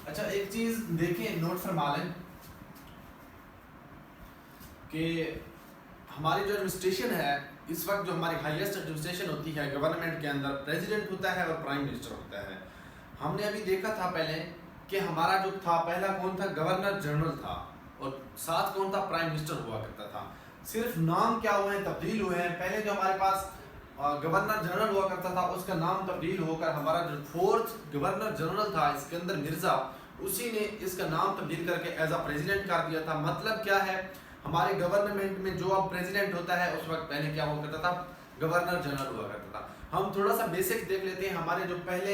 अच्छा, एक चीज देखें, नोट फरमा लें कि हमारी जो एडमिनिस्ट्रेशन है इस वक्त, जो हमारी हाईएस्ट एडमिनिस्ट्रेशन होती है गवर्नमेंट के अंदर, प्रेसिडेंट होता है और प्राइम मिनिस्टर होता है। हमने अभी देखा था पहले कि हमारा जो था पहला कौन था, गवर्नर जनरल था, और साथ कौन था, प्राइम मिनिस्टर हुआ करता था। सिर्फ नाम क्या हुए हैं, तब्दील हुए हैं। पहले जो हमारे पास गवर्नर जनरल हुआ करता था उसका नाम तब्दील होकर हमारा जो फोर्थ गवर्नर जनरल था सिकंदर मिर्जा, उसी ने इसका नाम तब्दील करके एज अ प्रेसिडेंट कर दिया था। मतलब क्या है, हमारे गवर्नमेंट में जो अब प्रेसिडेंट होता है उस वक्त पहले क्या हुआ करता था, गवर्नर जनरल हुआ करता था। हम थोड़ा सा बेसिक देख लेते हैं। हमारे जो पहले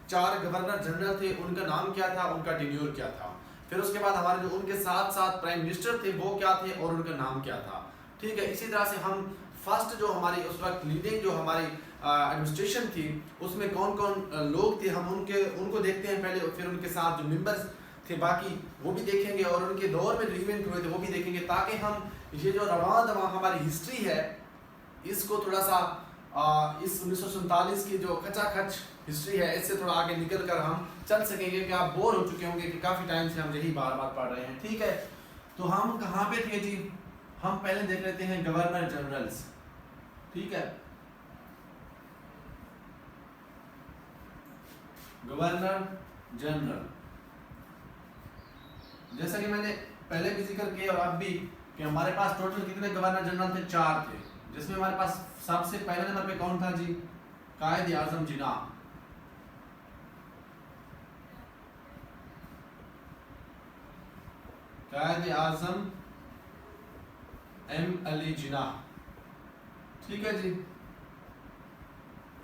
4 गवर्नर जनरल थे उनका नाम क्या था, उनका टेन्योर क्या था। फिर उसके बाद हमारे जो उनके साथ साथ प्राइम मिनिस्टर थे वो क्या थे और उनका नाम क्या था। ठीक है, इसी तरह से हम फर्स्ट जो हमारी उस वक्त लीडिंग जो हमारी एडमिनिस्ट्रेशन थी उसमें कौन कौन लोग थे, हम उनको देखते हैं पहले, फिर उनके साथ जो मेंबर्स थे बाकी वो भी देखेंगे, और उनके दौर में जो इवेंट हुए थे वो भी देखेंगे, ताकि हम ये जो रवां दवा हमारी हिस्ट्री है इसको थोड़ा सा इस 1947 की जो खचाखच हिस्ट्री है इससे थोड़ा आगे निकल कर हम चल सकेंगे। कि आप बोर हो चुके होंगे कि काफ़ी टाइम से हम यही बार बार पढ़ रहे हैं। ठीक है, तो हम कहाँ पे थे जी, हम पहले देख लेते हैं गवर्नर जनरल्स। ठीक है, गवर्नर जनरल, जैसा कि मैंने पहले भी जिक्र किया और अब भी, कि हमारे पास टोटल कितने गवर्नर जनरल थे, 4 थे। जिसमें हमारे पास सबसे पहले नंबर पे कौन था जी, कायद आजम जिन्ना। कायद आजम एम अली जिन्ना। ठीक है जी,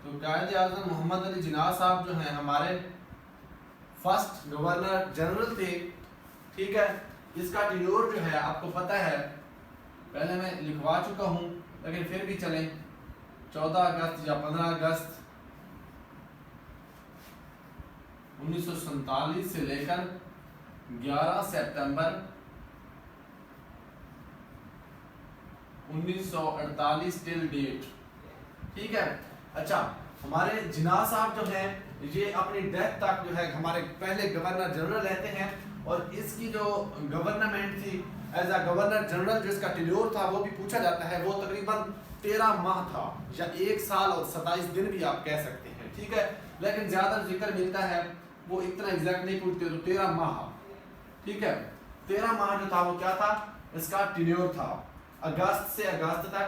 तो कायद आजम मोहम्मद अली जिन्ना साहब जो हैं हमारे फर्स्ट गवर्नर जनरल थे। ठीक है, इसका टेन्योर जो है आपको पता है, पहले मैं लिखवा चुका हूं लेकिन फिर भी चलें, 14 अगस्त या 15 अगस्त 1947 से लेकर 11 सितंबर 1948 टिल डेट। ठीक है, अच्छा, हमारे जिन्ना साहब जो हैं ये अपनी डेथ तक जो है हमारे पहले गवर्नर जनरल रहते हैं, और इसकी जो गवर्नमेंट थी एज अ गवर्नर जनरल जिसका टेन्योर था वो भी पूछा जाता है, वो तकरीबन 13 माह था, या 1 साल और 27 दिन भी आप कह सकते हैं। ठीक है, लेकिन ज़्यादा जिक्र मिलता है वो इतना एग्जैक्ट नहीं पूछते, तो 13 माह। ठीक है, 13 माह जो था वो क्या था, इसका टेन्योर था, अगस्त से अगस्त तक।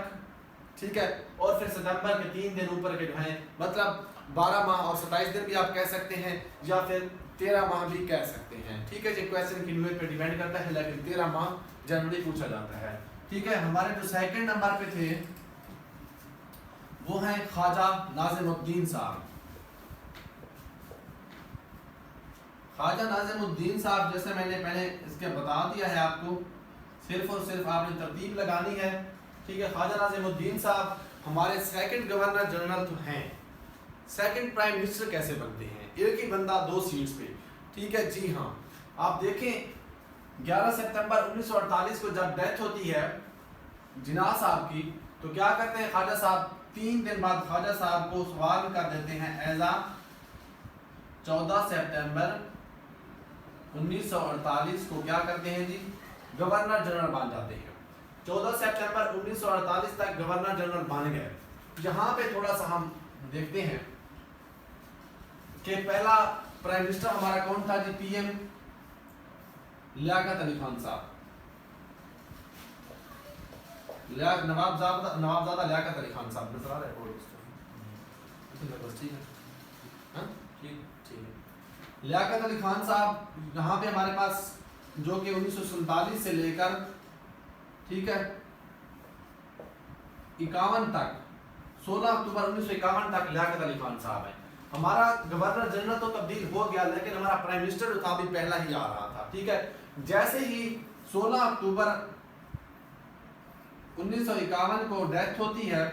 ठीक है, और फिर सितंबर के 3 दिन ऊपर के जो हैं, मतलब 12 माह और 27 दिन भी आप कह सकते हैं, या फिर 13 माह भी कह सकते हैं। ठीक है जी, क्वेश्चन की न्यूज़ पे डिपेंड करता है, लेकिन 13 माह जनरली पूछा जाता है। ठीक है, हमारे जो सेकंड नंबर पे थे वो हैं ख्वाजा नाज़िमुद्दीन साहब। ख्वाजा नाज़िमुद्दीन साहब, जैसे मैंने पहले इसके बता दिया है आपको, सिर्फ और सिर्फ आपने तरतीब लगानी है। ठीक है, ख्वाजा नाज़िमुद्दीन साहब हमारे सेकंड गवर्नर जनरल तो हैं। सेकंड प्राइम मिनिस्टर कैसे बनते हैं, एक ही बंदा 2 सीट्स पे। ठीक है जी हाँ, आप देखें 11 सितंबर 1948 को जब डेथ होती है जिन्ना साहब की, तो क्या करते हैं ख्वाजा साहब, 3 दिन बाद ख्वाजा साहब को सवाल कर देते हैं एज आ 14 सितंबर 1948 को क्या करते हैं जी, गवर्नर जनरल बन जाते हैं। 14 सितंबर 1948 तक गवर्नर जनरल बन गए। यहाँ पे थोड़ा सा हम देखते हैं कि पहला प्राइम मिनिस्टर हमारा कौन था जी, पीएम लियाकत अली खान साहब, नवाबजादा लियाकत अली खान साहब। नजर आ रहा है? ठीक है, हाँ ठीक है। लियाकत अली खान साहब यहाँ पे हमारे पास, जो कि 1947 से लेकर, ठीक है, 51 तक, 16 अक्टूबर 1951 तक लियाकत अली खान साहब है। हमारा गवर्नर जनरल तो तब्दील हो गया, लेकिन हमारा प्राइम मिनिस्टर जो था अभी पहला ही आ रहा था। ठीक है, जैसे ही 16 अक्टूबर 1951 को डेथ होती है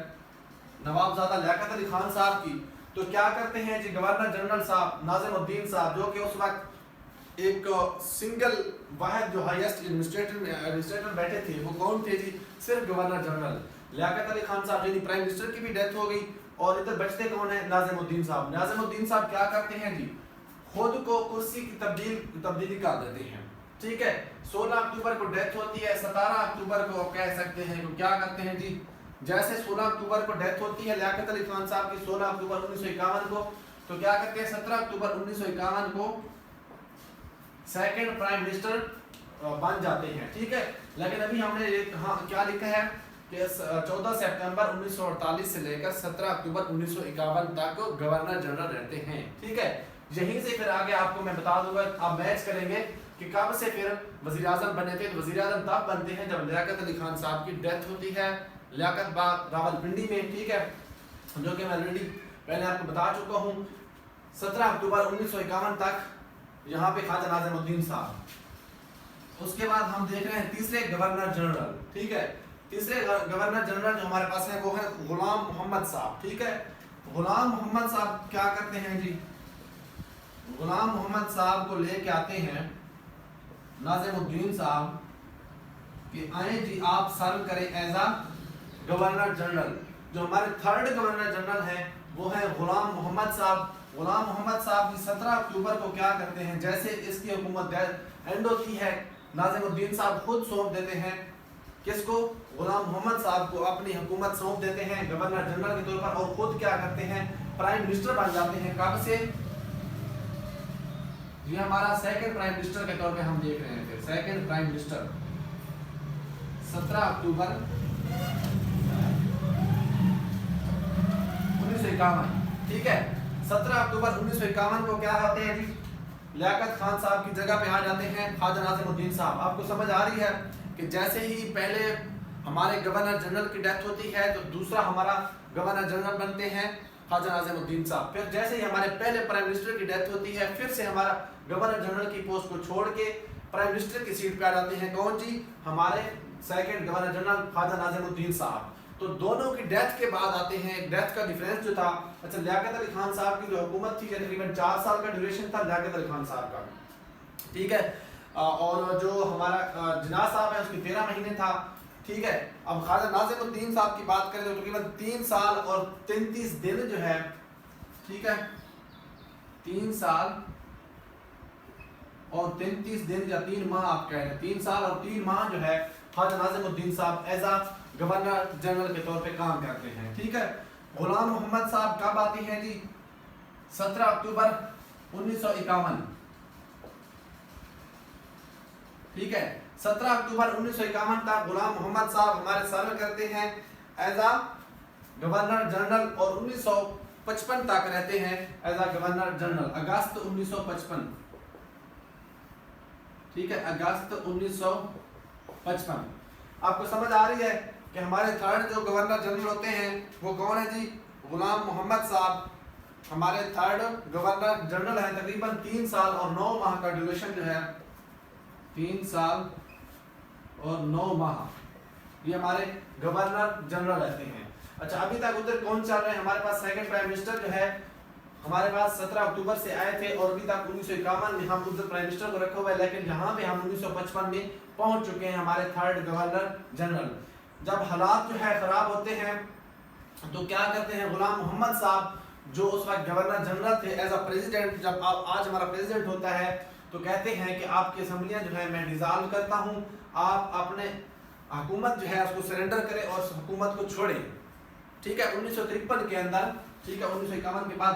नवाबजादा लियाकत अली खान साहब की, तो क्या करते हैं जी, गवर्नर जनरल साहब नाज़िमुद्दीन साहब, जो कि उस वक्त एक सिंगल वाहिद जो हाईएस्ट एडमिनिस्ट्रेटर बैठे थे, वो कौन थे जी, सिर्फ गवर्नर जनरल लियाकत अली खान साहब, यानी प्राइम मिनिस्टर की भी डेथ हो गई, और इधर बचते कौन है, नाज़िमुद्दीन साहब। नाज़िमुद्दीन साहब क्या करते हैं जी, खुद को कुर्सी की तब्दीली कर देते हैं। ठीक है, 16 अक्टूबर को डेथ होती है, 17 अक्टूबर को कह सकते हैं तो क्या करते हैं जी, जैसे 16 अक्टूबर को डेथ होती है लियाकत अली खान साहब की 16 अक्टूबर 1951 को, तो क्या करते हैं 17 अक्टूबर 1951 को सेकंड प्राइम मिनिस्टर बन जाते हैं। ठीक है, लेकिन अभी हमने क्या लिखा है कि 14 सितंबर 1948 से लेकर 17 अक्टूबर 1951 तक गवर्नर जनरल रहते हैं। ठीक है, यहीं से फिर आगे आपको मैं बता दूंगा, आप मैच करेंगे कि कब से फिर वजीर आजम बने थे। तो वजीर आजम तब बनते हैं जब लियाकत अली खान साहब की डेथ होती है लियाकत बाग रावलपिंडी में। ठीक है, जो कि मैं ऑलरेडी पहले आपको बता चुका हूँ। 17 अक्टूबर 1951 तक यहाँ पे ख्वाजा नाज़िमुद्दीन साहब। उसके बाद हम देख रहे हैं तीसरे गवर्नर जनरल। ठीक है, तीसरे गवर्नर जनरल जो हमारे पास है वो है गुलाम मोहम्मद साहब। ठीक है, गुलाम मोहम्मद साहब क्या करते हैं जी, गुलाम मोहम्मद साहब को लेके आते हैं नाज़िमुद्दीन साहब कि आए जी आप सर्व करें एज आ गवर्नर जनरल। जो हमारे थर्ड गवर्नर जनरल हैं वो है गुलाम मोहम्मद साहब। गुलाम मोहम्मद साहब की 17 अक्टूबर को क्या करते हैं, जैसे इसकी हुकूमत एंड होती है, नाज़िमुद्दीन साहब खुद सौंप देते हैं किसको, गुलाम मोहम्मद साहब को अपनी हुकूमत सौंप देते हैं गवर्नर जनरल के तौर पर, और खुद क्या करते हैं प्राइम मिनिस्टर बन जाते हैं। कब से, ये हमारा सेकंड प्राइम मिनिस्टर के तौर पे हम देख रहे हैं। फिर सेकंड प्राइम मिनिस्टर 17 अक्टूबर 1951। ठीक है, 17 अक्टूबर 1951 को क्या होते हैं जी, लियाकत खान साहब की जगह पे आ जाते हैं ख्वाजा नाज़िमुद्दीन साहब। आपको समझ आ रही है कि जैसे ही पहले हमारे गवर्नर जनरल की डेथ होती है तो दूसरा हमारा गवर्नर जनरल बनते हैं ख्वाजा नाज़िमुद्दीन साहब। फिर जैसे ही हमारे पहले प्राइम मिनिस्टर की डेथ होती है फिर से हमारा गवर्नर जनरल की पोस्ट को छोड़ के प्राइम मिनिस्टर की सीट पे आ जाते हैं कौन जी, हमारे second governor general Khwaja Nazimuddin साहब। तो दोनों की डेथ के बाद आते हैं, डेथ का डिफरेंस जो था, अच्छा लियाकत अली खान साहब की जो हुकूमत थी तकरीबन 4 साल का ड्यूरेशन था लियाकत अली खान साहब का। ठीक है, और जो हमारा जिन्ना साहब है उसकी 13 महीने था। ठीक है, अब ख्वाजा नाज़िमुद्दीन साहब की बात करें तो तकरीबन 3 साल और 33 दिन जो है, ठीक है 3 साल और 33 दिन या 3 माह आप कह रहे हैं, 3 साल और 3 माह जो है ख्वाजा नाज़िमुद्दीन साहब एज आ गवर्नर जनरल के तौर पे काम करते हैं। ठीक है, गुलाम मोहम्मद साहब कब आते हैं जी, 17 अक्टूबर 1951। ठीक है, 17 अक्टूबर 1951 तक गुलाम मोहम्मद साहब हमारे सर्व करते हैं एज आ गवर्नर जनरल, और 1955 तक रहते हैं एज आ गवर्नर जनरल, अगस्त 1955। ठीक है, अगस्त 1955। आपको समझ आ रही है कि हमारे थर्ड जो गवर्नर जनरल होते हैं वो कौन है जी, गुलाम मोहम्मद साहब हमारे थर्ड गवर्नर जनरल हैं। तकरीबन 3 साल और 9 माह का ड्यूरेशन जो है, 3 साल और 9 माह ये हमारे गवर्नर जनरल रहते हैं। अच्छा, अभी तक उधर कौन चल रहे हैं, हमारे पास सेकंड प्राइम मिनिस्टर जो है हमारे पास 17 अक्टूबर से आए थे और अभी तक 1951 में हम उधर प्राइम मिनिस्टर को रखा हुआ है, लेकिन यहाँ पे हम 1955 में पहुंच चुके हैं हमारे थर्ड गवर्नर जनरल। जब हालात जो है खराब होते हैं तो क्या करते हैं, गुलाम मोहम्मद साहब जो उस वक्त गवर्नर जनरल थे एज अ प्रेसिडेंट, जब आज हमारा प्रेसिडेंट होता है तो कहते हैं कि आपकी असम्बलियाँ जो है मैं डिसॉल्व करता हूँ, आप अपने हुकूमत जो है उसको सरेंडर करें और उस हुकूमत को छोड़ें। ठीक है, 1953 के अंदर, ठीक है 1951 के बाद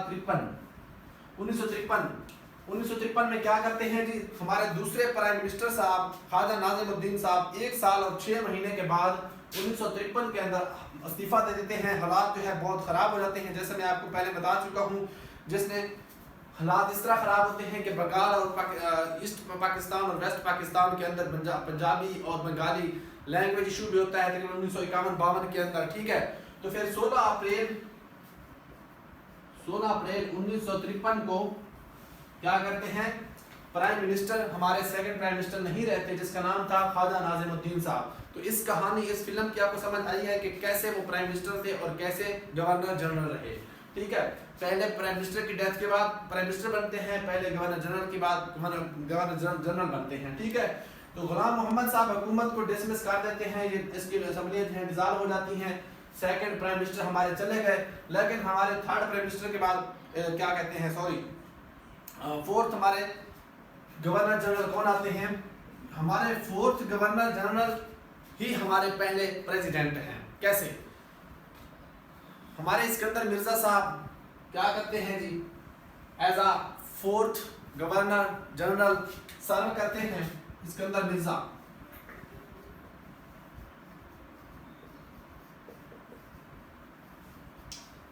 1953 में क्या करते हैं जी, हमारे दूसरे प्राइम मिनिस्टर साहब ख्वाजा नाज़िमुद्दीन साहब 1 साल और 6 महीने के बाद 1953 के अंदर इस्तीफा दे देते हैं। हालात जो है बहुत ख़राब हो जाते हैं, जैसे मैं आपको पहले बता चुका हूँ, जिसने हालात इस तरह ख़राब होते हैं कि बंगाल और ईस्ट पाकिस्तान और वेस्ट पाकिस्तान के अंदर पंजाबी और बंगाली लैंग्वेज इशू भी होता है तकरीबन 1951-52 के अंदर। ठीक है, तो फिर 16 अप्रैल 1953 को क्या करते हैं, प्राइम मिनिस्टर हमारे सेकंड प्राइम मिनिस्टर नहीं रहते जिसका नाम था ख्वाजा नाज़िमुद्दीन साहब। तो इस कहानी, इस फिल्म की आपको समझ आई है कि कैसे वो प्राइम मिनिस्टर थे और कैसे गवर्नर जनरल रहे। ठीक है, पहले प्राइम मिनिस्टर की डेथ के बाद प्राइम मिनिस्टर बनते हैं, पहले गवर्नर जनरल के बाद गवर्नर जनरल बनते हैं। ठीक है, तो गुलाम मोहम्मद साहब हुकूमत को डिसमिस कर देते हैं, ये इसकी असम्बलियाँ जो है डिसॉल्व हो जाती हैं, सेकंड प्राइम मिनिस्टर हमारे चले गए। लेकिन हमारे थर्ड प्राइम मिनिस्टर के बाद क्या कहते हैं, सॉरी फोर्थ हमारे गवर्नर जनरल कौन आते हैं? हमारे फोर्थ गवर्नर जनरल ही हमारे पहले प्रेसिडेंट हैं। कैसे? हमारे सिकंदर मिर्जा साहब क्या करते हैं जी, as a fourth governor general serve करते हैं सिकंदर मिर्जा।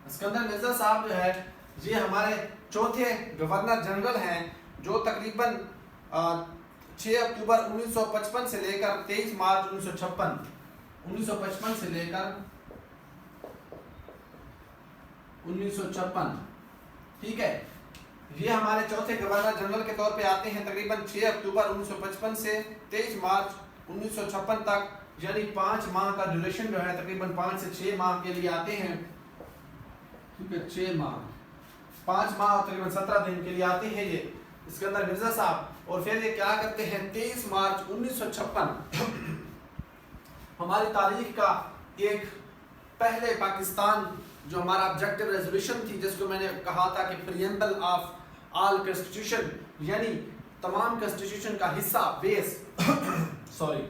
सिकंदर मिर्जा साहब जो है ये हमारे चौथे गवर्नर जनरल हैं, जो तकरीबन 6 अक्टूबर 1955 से लेकर 23 मार्च 1956 से लेकर 1956, ठीक है, ये हमारे चौथे गवर्नर जनरल के तौर पे आते हैं तकरीबन 6 अक्टूबर 1955 से 23 मार्च 1956 तक, यानी 5 माह का ड्यूरेशन जो है तकरीबन 5 से 6 माह के लिए आते हैं, ठीक है, 6 माह 5 माह और तकरीबन 17 दिन के लिए आते हैं ये सिकंदर मिर्जा साहब। और फिर ये क्या करते हैं, 23 मार्च 1956 हमारी तारीख का एक पहले पाकिस्तान जो हमारा ऑब्जेक्टिव रेजोल्यूशन थी, जिसको मैंने कहा था कि प्रीएम्बल ऑफ ऑल कॉन्स्टिट्यूशन, यानी तमाम कॉन्स्टिट्यूशन का हिस्सा बेस सॉरी,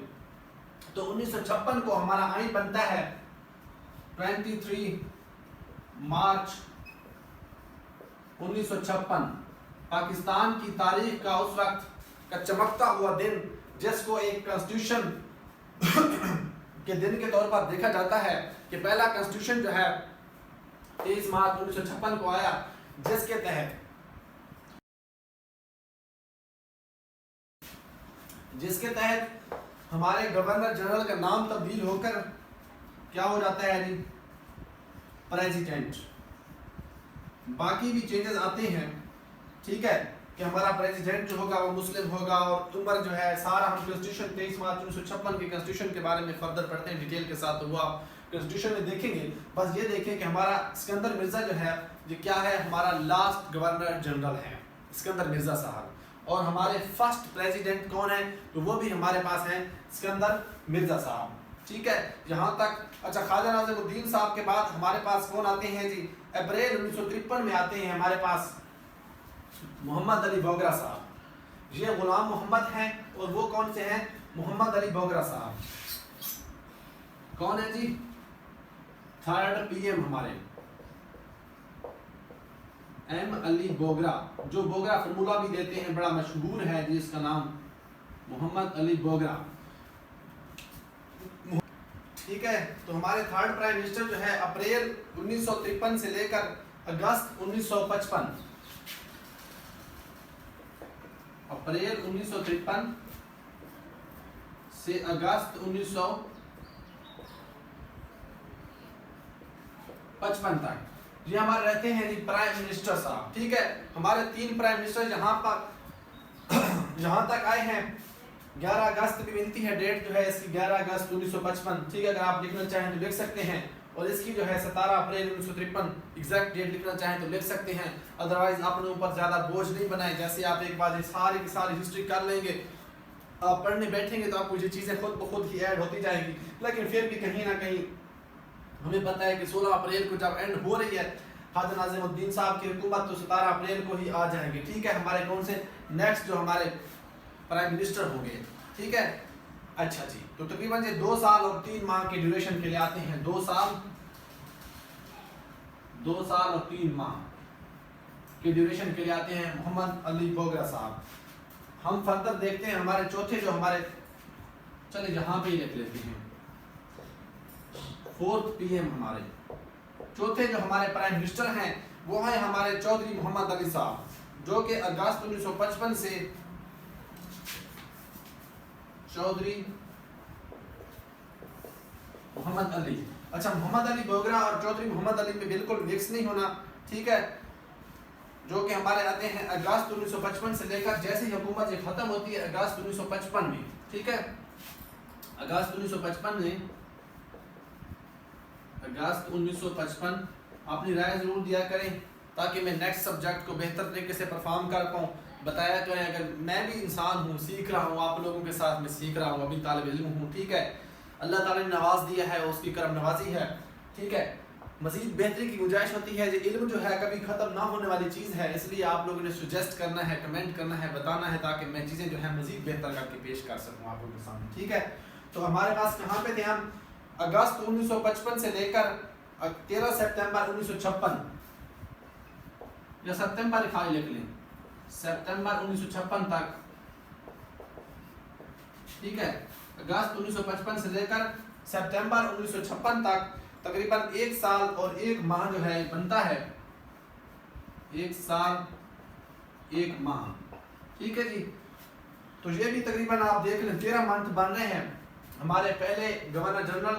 तो 1956 को हमारा आइन बनता है 23 मार्च 1956, पाकिस्तान की तारीख का उस वक्त का चमकता हुआ दिन, जिसको एक कॉन्स्टिट्यूशन के दिन के तौर पर देखा जाता है कि पहला कॉन्स्टिट्यूशन जो है 23 मार्च 1956 को आया, जिसके तहत हमारे गवर्नर जनरल का नाम तब्दील होकर क्या हो जाता है जी, प्रेसिडेंट। बाकी भी चेंजेस आते हैं, ठीक है, कि हमारा प्रेसिडेंट जो होगा वो मुस्लिम होगा, और उम्र जो है सारा हम कॉन्स्टिट्यूशन 23 मार्च 1956 के कॉन्स्टिट्यूशन के बारे में फर्दर पढ़ते हैं डिटेल के साथ, तो वो आप कॉन्स्टिट्यूशन में देखेंगे। बस ये देखें कि हमारा सिकंदर मिर्जा जो है ये क्या है, हमारा लास्ट गवर्नर जनरल है सिकंदर मिर्जा साहब, और हमारे फर्स्ट प्रेसिडेंट कौन है, तो वो भी हमारे पास हैं सिकंदर मिर्जा साहब, ठीक है, यहाँ तक। अच्छा, ख्वाजा नाज़िमुद्दीन साहब के बाद हमारे पास कौन आते हैं जी, अप्रैल 1953 में आते हैं हमारे पास मोहम्मद अली बोगरा साहब। ये गुलाम मोहम्मद हैं, और वो कौन से हैं, मोहम्मद अली बोगरा साहब। कौन है जी, थर्ड पीएम हमारे एम अली बोगरा, जो बोगरा फार्मूला भी देते हैं, बड़ा मशहूर है जी इसका नाम, मोहम्मद अली बोगरा, ठीक है। तो हमारे थर्ड प्राइम मिनिस्टर जो है अप्रैल 1953 से लेकर अगस्त 1955, अप्रैल 1953 से अगस्त 1955 तक ये हमारे रहते हैं जी प्राइम मिनिस्टर साहब, ठीक है। हमारे 3 प्राइम मिनिस्टर यहाँ तक आए हैं। 11 अगस्त भी मिलती है डेट जो है इसकी, 11 अगस्त 1955, ठीक है, अगर आप लिखना चाहें तो लिख सकते हैं, और इसकी जो है 17 अप्रैल 1953 एग्जैक्ट डेट लिखना चाहें तो लिख सकते हैं, अदरवाइज अपने ऊपर ज़्यादा बोझ नहीं बनाए। जैसे आप एक बार सारी की सारी हिस्ट्री कर लेंगे, आप पढ़ने बैठेंगे तो आपको ये चीज़ें खुद ब खुद ही ऐड होती जाएंगी, लेकिन फिर भी कहीं ना कहीं हमें पता है कि 16 अप्रैल को जब एंड हो रही है ख्वाजा नाज़िमुद्दीन साहब की हुकूमत, तो 17 अप्रैल को ही आ जाएंगे, ठीक है। हमारे कौन से नेक्स्ट जो हमारे प्राइम मिनिस्टर होंगे, ठीक है। अच्छा जी, तो तकरीबन ये 2 साल और 3 माह के ड्यूरेशन के लिए आते हैं, 2 साल और 3 माह के ड्यूरेशन के लिए आते हैं मोहम्मद अली बोगरा साहब। हम फर्दर देखते हैं हमारे चौथे जो हमारे, चले यहाँ पे ही लिख लेते हैं, 4th PM हमारे चौथे जो हमारे प्राइम मिनिस्टर हैं वो है हमारे चौधरी मोहम्मद अली साहब, जो कि अगस्त 1955 से चौधरी मोहम्मद अली, अच्छा मोहम्मद अली बोगरा और चौधरी मोहम्मद अली में बिल्कुल मिक्स नहीं होना, ठीक है, जो कि हमारे आते हैं अगस्त 1955 से लेकर जैसे ही हुकूमत ये खत्म होती है अगस्त 1955 में, ठीक है। अगस्त 1955 अपनी राय जरूर दिया करें ताकि मैं नेक्स्ट सब्जेक्ट को बेहतर तरीके से परफॉर्म कर पाऊँ। बताया तो है, अगर मैं भी इंसान हूँ, सीख रहा हूँ, आप लोगों के साथ में सीख रहा हूँ, अभी तालिब इल्म हूँ, ठीक है। अल्लाह ताला ने नवाज दिया है, उसकी करम नवाजी है, ठीक है। मज़ीद बेहतरी की गुंजाइश होती है। ये इल्म जो है कभी ख़त्म ना होने वाली चीज़ है, इसलिए आप लोगों ने सुजेस्ट करना है, कमेंट करना है, बताना है, ताकि मैं चीज़ें जो है मज़ीद बेहतर करके पेश कर सकूँ आप लोगों के सामने। ठीक है, तो हमारे पास कहाँ पे थे हम? अगस्त 1955 से लेकर 13 सितंबर 1956 या सितंबर खाली लिख लें, सितंबर 1956 तक। ठीक है, अगस्त 1955 से लेकर सितंबर 1956 तक तकरीबन 1 साल और 1 माह जो है बनता है, 1 साल 1 माह। ठीक है जी, तो ये भी तकरीबन आप देख लें 13 मंथ बन रहे हैं। हमारे पहले गवर्नर जनरल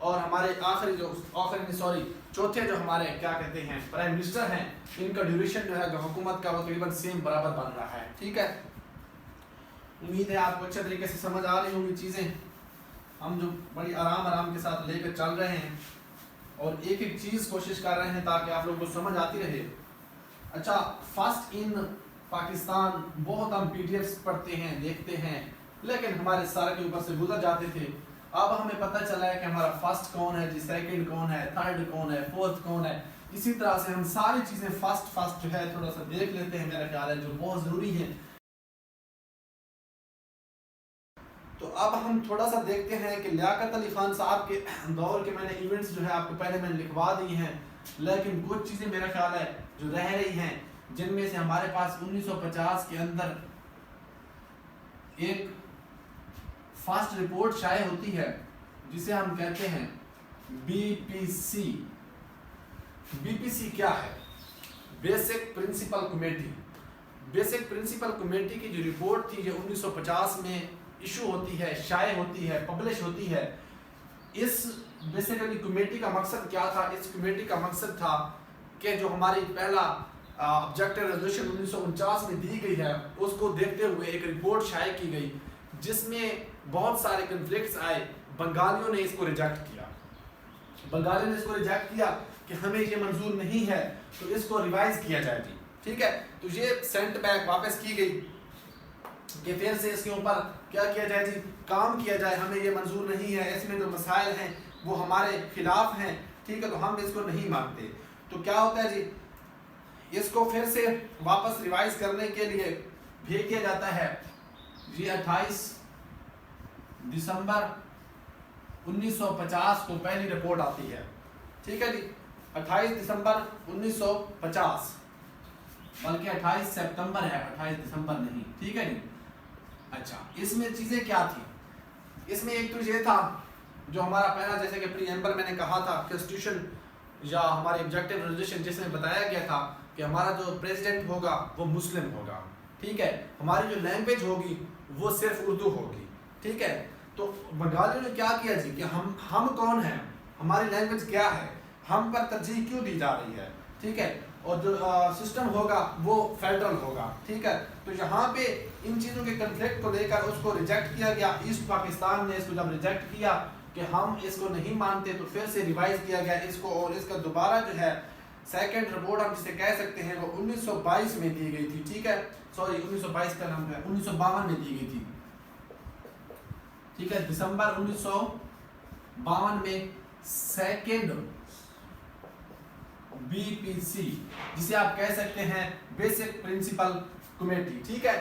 और हमारे चौथे जो हमारे क्या कहते हैं प्राइम मिनिस्टर हैं, इनका ड्यूरेशन जो है हुकूमत का वो तकरीबन सेम बराबर बन रहा है। ठीक है, उम्मीद है आपको अच्छे तरीके से समझ आ रही होंगी चीज़ें। हम जो बड़ी आराम के साथ लेकर चल रहे हैं और एक एक चीज़ कोशिश कर रहे हैं ताकि आप लोगों को समझ आती रहे। अच्छा, फर्स्ट इन पाकिस्तान बहुत हम पीडीएफ्स पढ़ते हैं, देखते हैं, लेकिन हमारे सर के ऊपर से गुजर जाते थे। अब हमें पता चला है कि हमारा फर्स्ट कौन है जी, सेकंड कौन है, थर्ड कौन है, फोर्थ कौन है। इसी तरह से हम सारी चीज़ें फर्स्ट जो है थोड़ा सा देख लेते हैं, मेरा ख्याल है जो बहुत ज़रूरी है। तो अब हम थोड़ा सा देखते हैं कि लियाकत अली खान साहब के दौर के मैंने इवेंट्स जो है आपको पहले मैंने लिखवा दी हैं, लेकिन कुछ चीज़ें मेरा ख्याल है जो रह रही हैं, जिनमें से हमारे पास 1950 के अंदर एक फर्स्ट रिपोर्ट शाये होती है जिसे हम कहते हैं बीपीसी। बीपीसी क्या है? Basic principle committee. Basic principle committee की जो रिपोर्ट थी, जो 1950 में इशू होती है, शाये होती है, पब्लिश होती है। इस बेसिकली कमेटी का मकसद क्या था? इस कमेटी का मकसद था कि जो हमारी पहला ऑब्जेक्टिव रेजोल्यूशन 1949 में दी गई है, उसको देखते हुए एक रिपोर्ट शाये की गई जिसमें बहुत सारे कन्फ्लिक्ट्स आए। बंगालियों ने इसको रिजेक्ट किया, बंगालियों ने इसको रिजेक्ट किया कि हमें ये मंजूर नहीं है, तो इसको रिवाइज किया जाए जी। ठीक है, तो ये सेंट बैक वापस की गई कि फिर से इसके ऊपर क्या किया जाए जी, काम किया जाए। हमें ये मंजूर नहीं है, इसमें जो मसाइल हैं वो हमारे खिलाफ हैं। ठीक है, तो हम इसको नहीं मानते। तो क्या होता है जी, इसको फिर से वापस रिवाइज करने के लिए भेज दिया जाता है। ये 28 दिसंबर 1950 को पहली रिपोर्ट आती है। ठीक है जी, 28 दिसंबर 1950, बल्कि 28 सितंबर है, 28 दिसंबर नहीं। ठीक है जी। अच्छा, इसमें चीज़ें क्या थी? इसमें एक तो ये था जो हमारा पहला, जैसे कि प्रीएम्बल मैंने कहा था, कॉन्स्टिट्यूशन या हमारे ऑब्जेक्टिव रेजोल्यूशन जिसमें बताया गया था कि हमारा जो प्रेसिडेंट होगा वो मुस्लिम होगा। ठीक है, हमारी जो लैंग्वेज होगी वो सिर्फ उर्दू होगी। ठीक है, तो बंगालियों ने क्या किया जी कि हम कौन हैं, हमारी लैंग्वेज क्या है, हम पर तरजीह क्यों दी जा रही है। ठीक है, और जो सिस्टम होगा वो फेडरल होगा। ठीक है, तो यहाँ पे इन चीज़ों के कन्फ्लिक्ट को लेकर उसको रिजेक्ट किया गया। ईस्ट पाकिस्तान ने इसको जब रिजेक्ट किया कि हम इसको नहीं मानते, तो फिर से रिवाइज किया गया इसको, और इसका दोबारा जो है सेकंड रिपोर्ट हम जिसे कह सकते हैं वो 1922 में दी गई थी। ठीक है, सॉरी 1922 का नाम है, 1952 में दी गई थी। ठीक है, दिसंबर 1952 में सेकंड बीपीसी, जिसे आप कह सकते हैं बेसिक प्रिंसिपल कमेटी। ठीक है,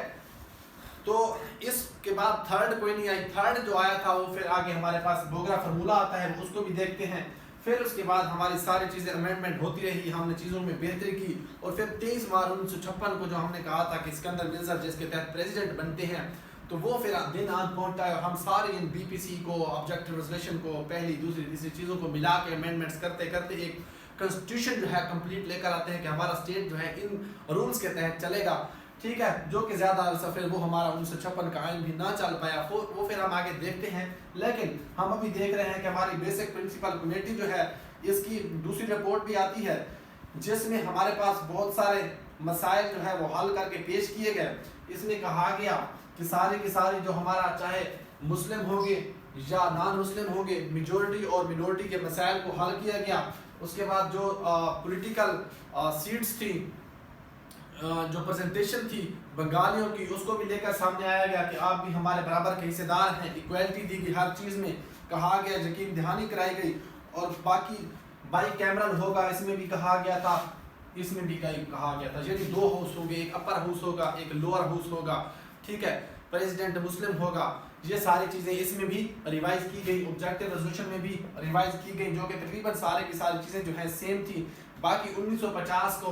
तो इसके बाद थर्ड कोई नहीं आई। थर्ड जो आया था वो फिर आगे हमारे पास बोगरा फार्मूला आता है, उसको भी देखते हैं। फिर उसके बाद हमारी सारी चीज़ें अमेंडमेंट होती रही, हमने चीज़ों में बेहतरी की, और फिर 23 मार्च 1956 को जो हमने कहा था कि सिकंदर मिर्जा जिसके तहत प्रेसिडेंट बनते हैं, तो वो फिर दिन आज पहुंचा है। हम सारे इन बीपीसी को, ऑब्जेक्टिव रेजोल्यूशन को, पहली दूसरी तीसरी चीज़ों को मिला के अमेंडमेंट्स करते करते एक कॉन्स्टिट्यूशन जो है कंप्लीट लेकर आते हैं कि हमारा स्टेट जो है इन रूल्स के तहत चलेगा। ठीक है, जो कि ज़्यादा अरसा फिर वो हमारा 1956 का आइन भी ना चल पाया, वो फिर हम आगे देखते हैं। लेकिन हम अभी देख रहे हैं कि हमारी बेसिक प्रिंसिपल कमेटी जो है, इसकी दूसरी रिपोर्ट भी आती है जिसमें हमारे पास बहुत सारे मसाइल जो है वो हल करके पेश किए गए। इसमें कहा गया कि सारी जो हमारा चाहे मुस्लिम होंगे या नॉन मुस्लिम होंगे, मेजॉरिटी और मिनॉरिटी के मसाइल को हल किया गया। उसके बाद जो पॉलिटिकल सीट्स थी, जो प्रेजेंटेशन थी बंगालियों की, उसको भी लेकर सामने आया गया कि आप भी हमारे बराबर के हिस्सेदार हैं। इक्वलिटी दी गई हर चीज़ में, कहा गया, यकीन दहानी कराई गई, और बाई कैमरल होगा, इसमें भी कहा गया था, इसमें भी कहा गया था, यानी 2 हाउस होंगे, एक अपर हाउस होगा, एक लोअर हाउस होगा, ठीक है, प्रेसिडेंट मुस्लिम होगा, ये सारी चीज़ें इसमें भी रिवाइज की गई, ऑब्जेक्टिव रेजोल्यूशन में भी रिवाइज की गई, जो कि तकरीबन सारे की सारी चीज़ें जो है सेम थी। बाकी 1950 को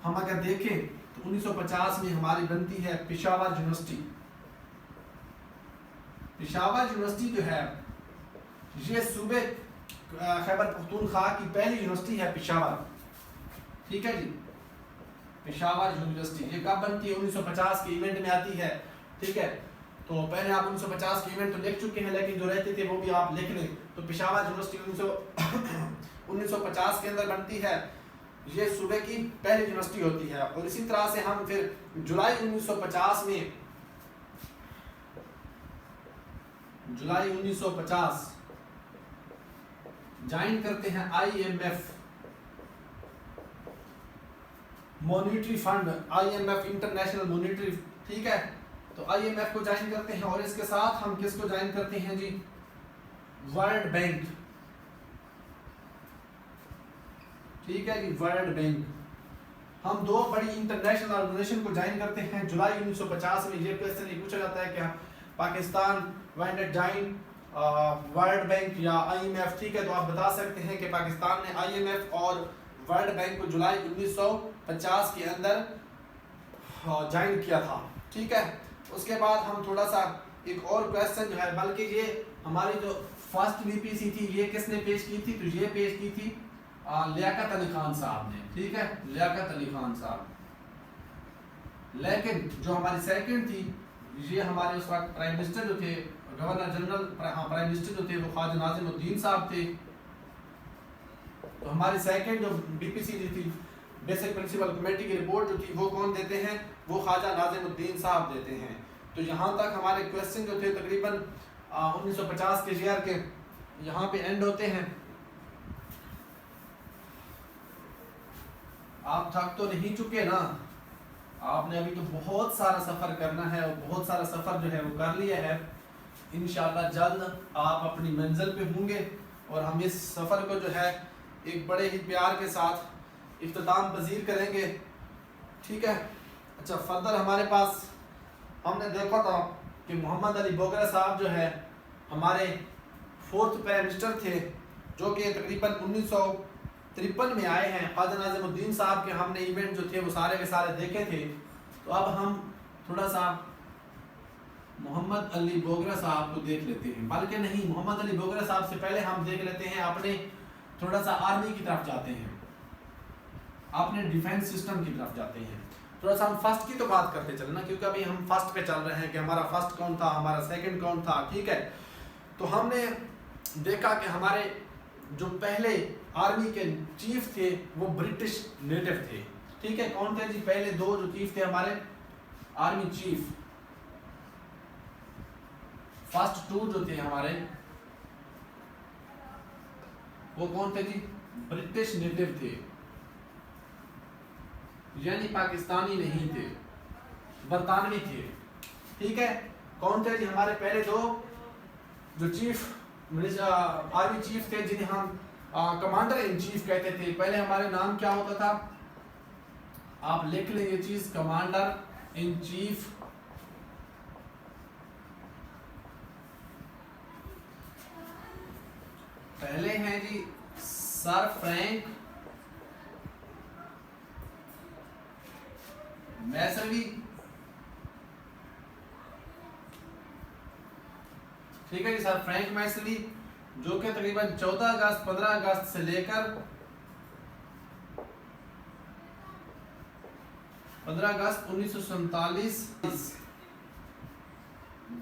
हम अगर देखें तो 1950 में हमारी बनती है पेशावर यूनिवर्सिटी। पेशावर यूनिवर्सिटी जो है ये सूबे खैबर पख्तूनख्वा की पहली यूनिवर्सिटी है पेशावर, ठीक है जी। पेशावर यूनिवर्सिटी ये कब बनती है? 1950 के इवेंट में आती है, ठीक है। तो पहले आप 1950 के इवेंट तो लिख चुके हैं, लेकिन जो रहते थे वो भी आप लिख लें। तो पेशावर यूनिवर्सिटी 1950 के अंदर बनती है, ये सूबे की पहली यूनिवर्सिटी होती है। और इसी तरह से हम फिर जुलाई 1950 में, जुलाई 1950 ज्वाइन करते हैं IMF monetary fund, IMF international monetary, ठीक है। तो IMF को ज्वाइन करते हैं और इसके साथ हम किसको ज्वाइन करते हैं जी? वर्ल्ड बैंक, ठीक है जी, वर्ल्ड बैंक। हम 2 बड़ी इंटरनेशनल ऑर्गेनाइजेशन को ज्वाइन करते हैं जुलाई 1950 में। ये क्वेश्चन ये पूछा जाता है कि Pakistan when it join world bank या IMF, ठीक है। तो आप बता सकते हैं कि पाकिस्तान ने IMF और वर्ल्ड बैंक को जुलाई 1950 के अंदर ज्वाइन किया था, ठीक है। उसके बाद हम थोड़ा सा एक और क्वेश्चन जो है, बल्कि ये हमारी जो फर्स्ट VPC थी ये किसने पेश की थी? तो ये पेश की थी लियाकत अली खान साहब ने, ठीक है, लियाकत अली खान साहब। लेकिन जो हमारी सेकंड थी, ये हमारे उस वक्त प्राइम मिनिस्टर जो थे, गवर्नर जनरल, प्राइम मिनिस्टर जो थे वो ख्वाजा नाज़िमुद्दीन साहब थे। तो हमारी सेकंड जो BPC जो थी, बेसिक प्रिंसिपल कमेटी की रिपोर्ट जो थी, वो कौन देते हैं? वो ख्वाजा नाज़िमुद्दीन साहब देते हैं। तो यहाँ तक हमारे क्वेश्चन जो थे तकरीबन 1950 के ईयर के यहाँ पे एंड होते हैं। आप थक तो नहीं चुके ना? आपने अभी तो बहुत सारा सफ़र करना है और बहुत सारा सफ़र जो है वो कर लिया है। इंशाल्लाह जल्द आप अपनी मंजिल पे होंगे और हम इस सफ़र को जो है एक बड़े ही प्यार के साथ इख्तिताम पजीर करेंगे, ठीक है। अच्छा, फर्दर हमारे पास हमने देखा था कि मोहम्मद अली बोगरा साहब जो है हमारे 4th प्राइम मिनिस्टर थे, जो कि तकरीबन 1953 में आए हैं। ख्वाजा नाज़िमुद्दीन साहब के हमने इवेंट जो थे वो सारे के सारे देखे थे। तो अब हम थोड़ा सा मोहम्मद अली बोगरा साहब को देख लेते हैं, बल्कि नहीं, मोहम्मद अली बोगरा साहब से पहले हम देख लेते हैं अपने थोड़ा सा आर्मी की तरफ जाते हैं, अपने डिफेंस सिस्टम की तरफ जाते हैं। थोड़ा सा हम फर्स्ट की तो बात करते चले ना, क्योंकि अभी हम फर्स्ट पे चल रहे हैं कि हमारा फर्स्ट कौन था, हमारा सेकंड कौन था, ठीक है। तो हमने देखा कि हमारे जो पहले आर्मी के चीफ थे वो ब्रिटिश नेटिव थे, ठीक है। कौन थे जी? पहले 2 जो चीफ थे हमारे आर्मी चीफ, फर्स्ट 2 जो थे हमारे वो कौन थे जी? ब्रिटिश नेटिव थे, यानी पाकिस्तानी नहीं थे, बरतानवी थे, ठीक है। कौन थे जी? हमारे पहले 2 जो चीफ आर्मी चीफ थे, जिन्हें हम कमांडर इन चीफ कहते थे। पहले हमारे नाम क्या होता था? आप लिख लें ये चीज, कमांडर इन चीफ पहले हैं जी सर फ्रैंक मैसवी, ठीक है जी, सर फ्रैंक मैसवी, जो कि तकरीबन 14 अगस्त 15 अगस्त से लेकर 15 अगस्त 1947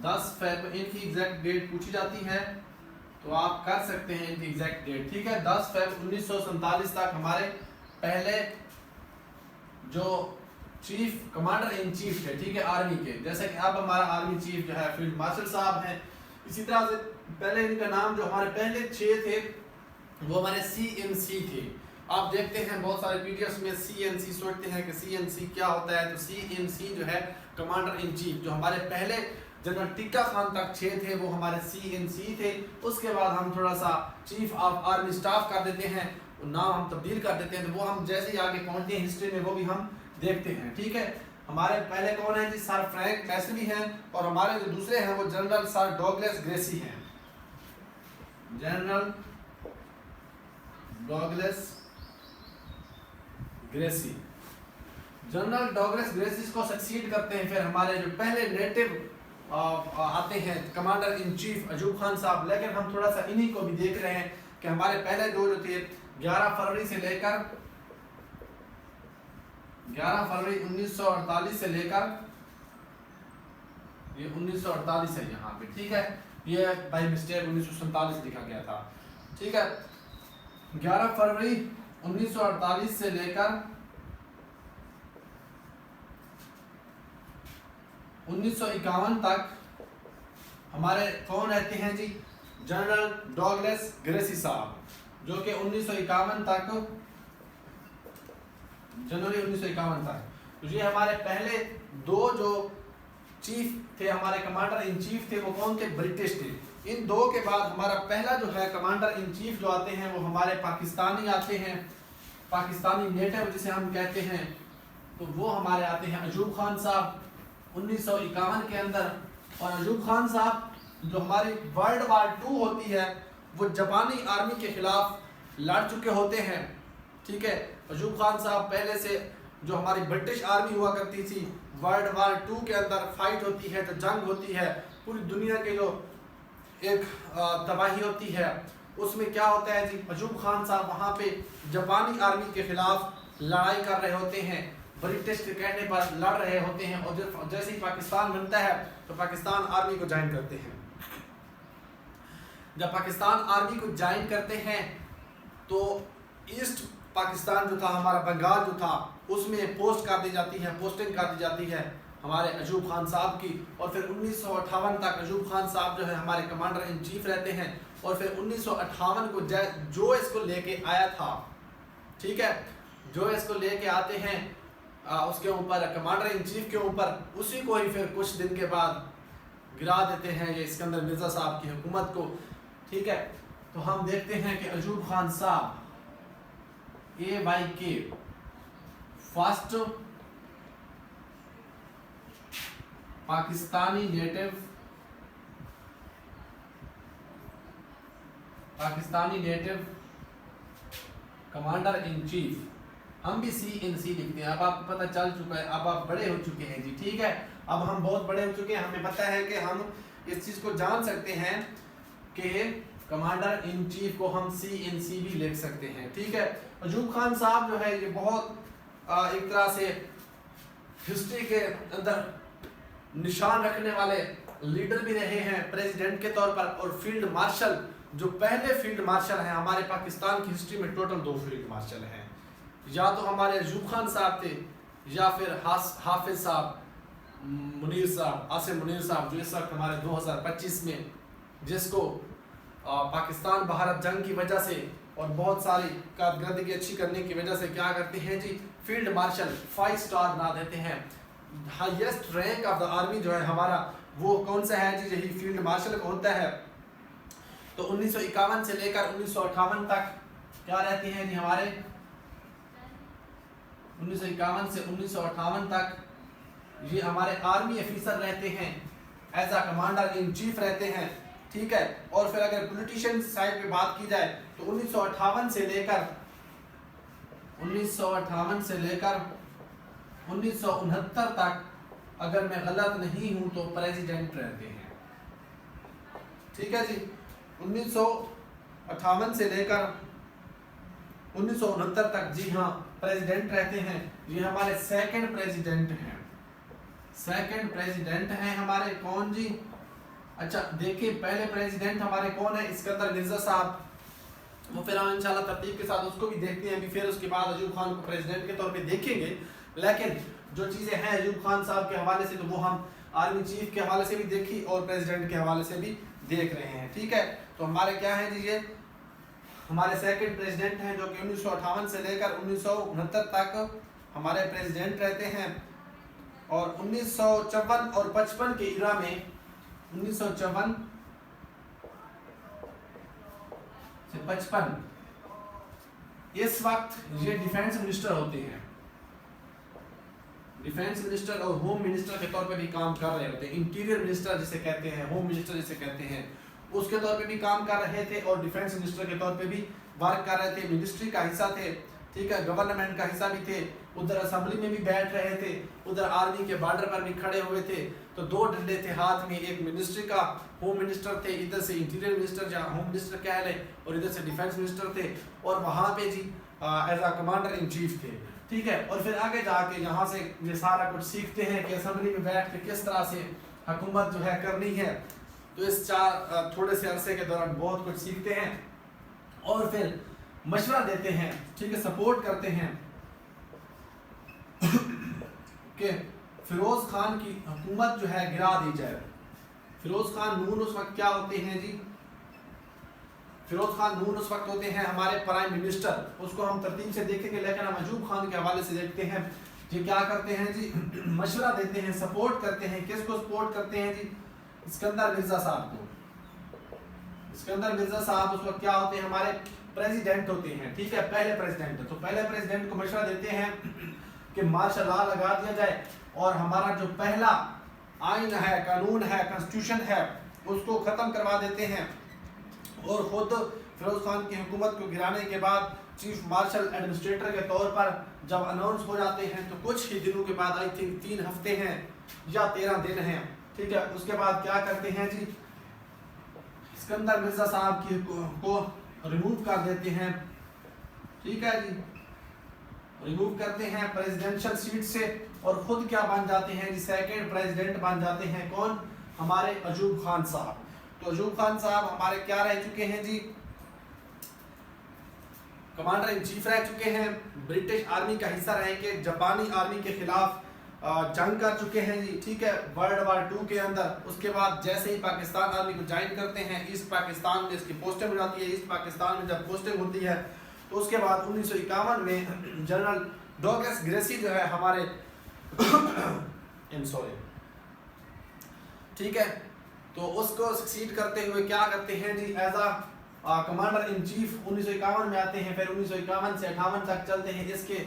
10 फरवरी, इनकी एग्जैक्ट डेट पूछी जाती है तो आप कर सकते हैं इनकी एग्जैक्ट डेट, ठीक है। 10 फरवरी 1947 तक हमारे पहले जो चीफ कमांडर इन चीफ थे, ठीक है, आर्मी के। जैसे कि अब हमारा आर्मी चीफ जो है फील्ड मार्शल साहब हैं। इसी तरह से पहले इनका नाम जो हमारे पहले 6 थे वो हमारे CNC थे। आप देखते हैं बहुत सारे पीडीएफ्स में CNC सोचते हैं कि CNC क्या होता है। तो CNC जो है कमांडर इन चीफ, जो हमारे पहले जनरल टिक्का खान तक 6 थे वो हमारे CNC थे। उसके बाद हम थोड़ा सा चीफ ऑफ आर्मी स्टाफ कर देते हैं, नाम हम तब्दील कर देते हैं, तो वो हम जैसे ही आगे पहुंचते हैं हिस्ट्री में वो भी हम देखते हैं। ठीक है, हमारे पहले कौन है जी, सर फ्रैंक मैसवी हैं, और हमारे जो दूसरे हैं वो जनरल सर डॉगलस ग्रेसी हैं। General Douglas Gracey, General Douglas Gracey को सक्सीड करते हैं फिर हमारे जो पहले नेटिव आते हैं commander in chief Ayub Khan साहब। लेकिन हम थोड़ा सा इन्हीं को भी देख रहे हैं कि हमारे पहले दो जो थे 11 फरवरी से लेकर 11 फरवरी 1948 से लेकर ये 1948 है यहाँ पे। ठीक है, ये बाय मिस्टेक 1947 लिखा गया था। ठीक है, 11 फरवरी 1948 से लेकर 1951 तक हमारे कौन रहते हैं जी, जनरल डॉगलस ग्रेसी साहब, जो कि 1951 तक, जनवरी 1951 तक। तो ये हमारे पहले दो जो चीफ थे, हमारे कमांडर इन चीफ थे, वो कौन थे, ब्रिटिश थे। इन दो के बाद हमारा पहला जो है कमांडर इन चीफ जो आते हैं वो हमारे पाकिस्तानी आते हैं, पाकिस्तानी नेटिव जिसे हम कहते हैं। तो वो हमारे आते हैं अयूब खान साहब 1951 के अंदर। और अयूब खान साहब जो हमारी वर्ल्ड वार 2 होती है वो जापानी आर्मी के खिलाफ लड़ चुके होते हैं। ठीक है, अयूब खान साहब पहले से जो हमारी ब्रिटिश आर्मी हुआ करती थी, वर्ल्ड वार 2 के अंदर फाइट होती है, जो जंग होती है, पूरी दुनिया के जो एक तबाही होती है, उसमें क्या होता है जी, अयूब खान साहब वहाँ पे जापानी आर्मी के खिलाफ लड़ाई कर रहे होते हैं, ब्रिटिश के कहने पर लड़ रहे होते हैं। और जैसे ही पाकिस्तान बनता है तो पाकिस्तान आर्मी को ज्वाइन करते हैं। जब पाकिस्तान आर्मी को ज्वाइन करते हैं तो ईस्ट पाकिस्तान जो था, हमारा बंगाल जो था, उसमें पोस्ट कर दी जाती है, पोस्टिंग कर दी जाती है हमारे अयूब खान साहब की। और फिर 1958 तक अयूब खान साहब जो है हमारे कमांडर इन चीफ रहते हैं। और फिर 1958 को जो इसको लेके आया था, ठीक है, जो इसको लेके आते हैं उसके ऊपर कमांडर इन चीफ के ऊपर, उसी को ही फिर कुछ दिन के बाद गिरा देते हैं ये सिकंदर मिर्जा साहब की हुकूमत को। ठीक है, तो हम देखते हैं कि अयूब खान साहब AYK first Pakistani native commander in chief, हम भी CNC लिखते हैं। अब आपको पता चल चुका है, अब आप बड़े हो चुके हैं जी। ठीक है, अब हम बहुत बड़े हो चुके हैं, हमें पता है कि हम इस चीज़ को जान सकते हैं कि कमांडर इन चीफ को हम CNC भी लिख सकते हैं। ठीक है, अयूब खान साहब जो है ये बहुत एक तरह से हिस्ट्री के अंदर निशान रखने वाले लीडर भी रहे हैं प्रेसिडेंट के तौर पर। और फील्ड मार्शल, जो पहले फील्ड मार्शल हैं हमारे पाकिस्तान की हिस्ट्री में, टोटल 2 फील्ड मार्शल हैं, या तो हमारे अयूब खान साहब थे या फिर हाफिज साहब, मुनीर साहब, आसिम मुनीर साहब, जो इस वक्त हमारे 2025 में, जिसको पाकिस्तान भारत जंग की वजह से और बहुत सारी कारकर्दगी अच्छी करने की वजह से क्या करते हैं जी, फील्ड मार्शल 5 स्टार बना देते हैं। Highest rank of the army जो है हमारा, वो कौन सा है जी, यही फील्ड मार्शल का होता है। तो 1951 से लेकर 1958 तक क्या रहते हैं जी हमारे, 1951 से 1958 तक ये हमारे आर्मी ऑफिसर रहते हैं, as a commander in chief रहते हैं। ठीक है, और फिर अगर पॉलिटिशियन साइड पे बात की जाए तो 1958 से लेकर 1969 तक, अगर मैं गलत नहीं हूं तो प्रेसिडेंट रहते हैं। ठीक है जी, 1958 से लेकर 1969 तक, जी हाँ, प्रेसिडेंट रहते हैं। ये हमारे सेकंड प्रेसिडेंट हैं, सेकंड प्रेसिडेंट हैं हमारे कौन जी, अच्छा देखिए पहले प्रेसिडेंट हमारे कौन है, सिकंदर मिर्जा साहब। वो फिर हम इंशाल्लाह तरतीब के साथ उसको भी देखते हैं, फिर उसके बाद अयूब खान को प्रेसिडेंट के तौर पे देखेंगे। लेकिन जो चीज़ें हैं अयूब खान साहब के हवाले से, तो वो हम आर्मी चीफ के हवाले से भी देखी और प्रेसिडेंट के हवाले से भी देख रहे हैं। ठीक है, तो हमारे क्या है जी, ये हमारे सेकंड प्रेसिडेंट हैं जो कि 1958 से लेकर 1969 तक हमारे प्रेसिडेंट रहते हैं। और 1954 और 55 के इरा में, 1954 से 55 इस वक्त ये डिफेंस मिनिस्टर होते हैं, डिफेंस मिनिस्टर और होम मिनिस्टर के तौर पे भी काम कर रहे होते हैं। इंटीरियर मिनिस्टर जिसे कहते हैं, होम मिनिस्टर जिसे कहते हैं, उसके तौर पे भी काम कर रहे थे और डिफेंस मिनिस्टर के तौर पे भी वर्क कर रहे थे। मिनिस्ट्री का हिस्सा थे, ठीक है, गवर्नमेंट का हिस्सा भी थे, उधर असेंबली में भी बैठ रहे थे, उधर आर्मी के बॉर्डर पर भी खड़े हुए थे। तो दो डंडे थे हाथ में, एक मिनिस्ट्री का होम मिनिस्टर थे, इधर से इंटीरियर मिनिस्टर जहाँ होम मिनिस्टर कह ले, और इधर से डिफेंस मिनिस्टर थे, और वहाँ पे जी as a commander in chief थे, ठीक है। और फिर आगे जाके यहाँ से ये सारा कुछ सीखते हैं कि असेंबली में बैठ के किस तरह से हुकूमत जो है करनी है। तो इस थोड़े से अरसे के दौरान बहुत कुछ सीखते हैं और फिर मशवरा देते हैं, ठीक है, सपोर्ट करते हैं कि फिरोज खान की हुकूमत जो है गिरा दी जाए। फिरोज खान नून उस वक्त क्या होते हैं जी? फिरोज खान नून उस वक्त होते हैं हमारे प्राइम मिनिस्टर। उसको हम तरतीब से देखेंगे, लेकिन हम अयूब खान के हवाले से देखते हैं ये क्या करते हैं जी, मशवरा देते हैं, सपोर्ट करते हैं। किसको सपोर्ट करते हैं जी? सिकंदर मिर्जा साहब को। सिकंदर मिर्जा साहब उस वक्त क्या होते हैं? हमारे प्रेसिडेंट होते हैं, ठीक है, पहले प्रेसिडेंट। तो पहले प्रेसिडेंट को मशवरा देते हैं कि मार्शल लॉ लगा दिया जाए और हमारा जो पहला आइन है, कानून है, कॉन्स्टिट्यूशन है, उसको ख़त्म करवा देते हैं। और खुद फिरोज खान की हुकूमत को गिराने के बाद चीफ मार्शल एडमिनिस्ट्रेटर के तौर पर जब अनाउंस हो जाते हैं तो कुछ ही दिनों के बाद, आई थिंक 3 हफ्ते हैं या 13 दिन हैं, ठीक है, उसके बाद क्या करते हैं जी, सिकंदर मिर्जा साहब की को रिमूव कर देते हैं, ठीक है जी, रिमूव करते हैं प्रेसिडेंशियल सीट से और खुद क्या बन जाते हैं जी, सेकंड प्रेसिडेंट बन जाते हैं। कौन? हमारे अयूब खान साहब। तो अयूब खान साहब हमारे क्या रह चुके हैं जी? कमांडर इन चीफ रह चुके हैं, ब्रिटिश आर्मी का हिस्सा रह के जापानी आर्मी के खिलाफ जंग कर चुके हैं जी, ठीक है, वर्ल्ड वार 2 के अंदर। उसके बाद जैसे ही पाकिस्तान आर्मी को ज्वाइन करते हैं, ईस्ट पाकिस्तान में इसकी पोस्टिंग हो जाती है। ईस्ट पाकिस्तान में जब पोस्टिंग होती है तो उसके बाद 1951 में जनरल डॉगस ग्रेसी जो है हमारे ठीक है, तो उसको सक्सीड करते हुए क्या करते हैं जी, as a commander in chief 1951 में आते हैं। फिर 1951 से 58 तक चलते हैं। इसके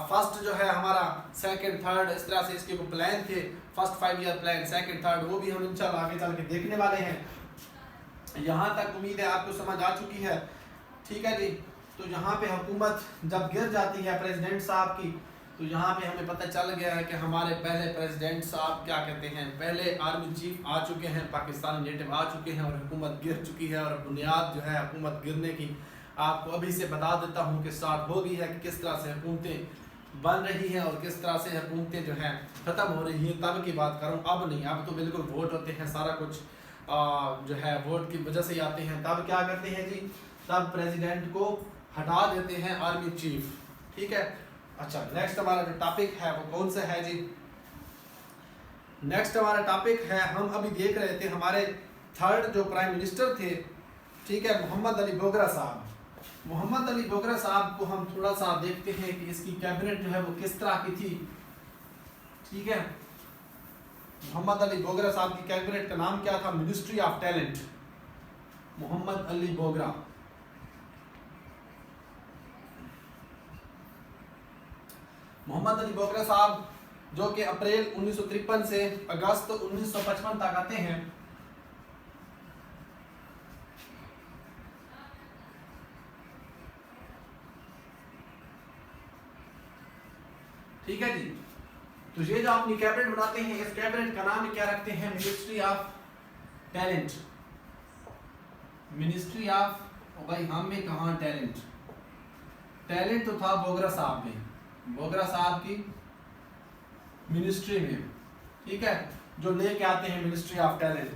फर्स्ट जो है हमारा सेकंड थर्ड इस तरह से इसके वो प्लान थे, first 5 year plan, second third, वो भी हम इंशाल्लाह आगे चल के देखने वाले हैं। यहाँ तक उम्मीद है आपको समझ आ चुकी है, ठीक है जी। तो यहाँ पे हुकूमत जब गिर जाती है प्रेसिडेंट साहब की, तो यहाँ पे हमें पता चल गया है कि हमारे पहले प्रेसिडेंट साहब क्या कहते हैं, पहले आर्मी चीफ आ चुके हैं, पाकिस्तानी नेटिव आ चुके हैं और हुकूमत गिर चुकी है। और बुनियाद जो है हुकूमत गिरने की आपको अभी से बता देता हूँ कि स्टार्ट हो गई है कि किस तरह से हुकूमतें बन रही हैं और किस तरह से हुकूमतें जो हैं ख़त्म हो रही हैं। तब की बात करूँ, अब नहीं, अब तो बिल्कुल वोट होते हैं, सारा कुछ जो है वोट की वजह से ही आते हैं। तब क्या करते हैं जी, तब प्रेसिडेंट को हटा देते हैं आर्मी चीफ, ठीक है। अच्छा, नेक्स्ट हमारा जो टॉपिक है वो कौन सा है जी? नेक्स्ट हमारा टॉपिक है, हम अभी देख रहे थे हमारे थर्ड जो प्राइम मिनिस्टर थे, ठीक है, मोहम्मद अली बोगरा साहब। मोहम्मद अली बोगरा साहब को हम थोड़ा सा देखते हैं कि इसकी कैबिनेट जो है वो किस तरह की थी, ठीक है। मोहम्मद अली बोगरा साहब की कैबिनेट का नाम क्या था? Ministry of talent. Mohammad Ali Bogra, Mohammad Ali Bogra साहब जो कि अप्रैल 1953 से अगस्त 1955 तक आते हैं, ठीक है जी। तो ये जो अपनी कैबिनेट बनाते हैं, इस कैबिनेट का नाम क्या रखते हैं? Ministry of talent. Ministry of, भाई हम में कहाँ टैलेंट? टैलेंट तो था बोगरा साहब में, बोगरा साहब की मिनिस्ट्री में, ठीक है, जो लेके आते हैं मिनिस्ट्री ऑफ टैलेंट।